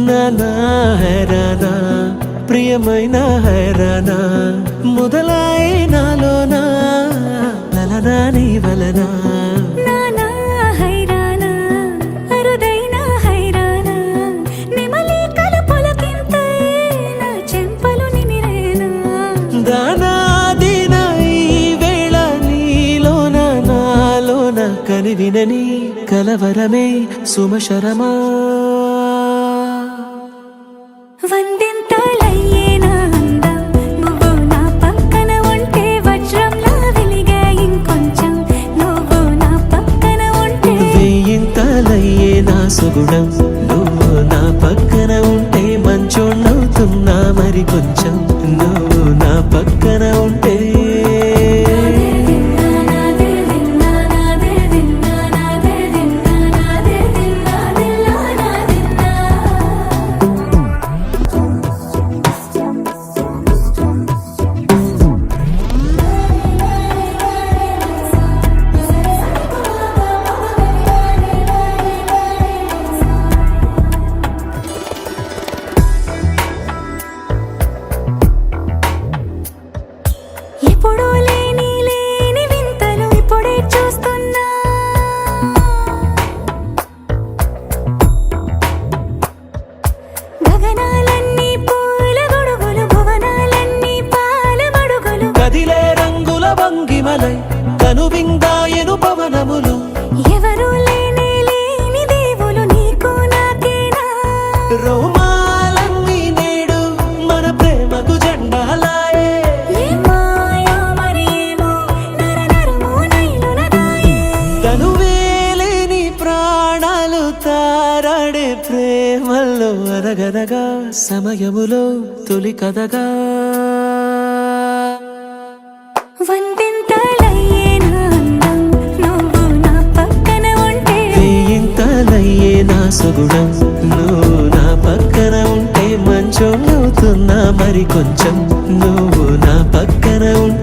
నానా హైరానా ప్రియమైన హైరానా మొదలాయి నాలోనా లలనా నీ వలనా కనివినని కలవరమే సుమశరమా వందెంతలయ్యేనా అందం నువ్వు నా పక్కన ఉంటే వజ్రంలా వెలిగే ఇంకొంచెం నువ్వు నా పక్కన ఉంటే వెయ్యింతలయ్యేనా సుగుణం నువ్వు నా పక్కన ఉంటే మంచోణ్ణవుతున్నా మరి కొంచెం నువ్వు నా పక్కన ఉంటే ఎప్పుడూ లేని వింతలు ఇప్పుడే చూస్తున్నా గగనాలన్నీ పూల గొడుగులు భువనాలన్నీ పాల మడుగులు కదిలే రంగుల భంగిమలై కనువిందాయను పవనములు ఎవరు లేని దేవులు నీకు నాకేనా రోమాలన్నీ నేడు మన ప్రేమకు జెండాలాయే తనువేలేని ప్రాణాలు తారాడే ప్రేమల్లో అనగనగా సమయములో తొలి కథగా వందెంతలయ్యేనా అందం నువ్వు నా పక్కన ఉంటే వెయ్యింతలయ్యేనా సుగుణం నువ్వు నా పక్కన ఉంటే మంచోణ్ణవుతున్నా మరి కొంచెం నువ్వు నా పక్కన ఉంటే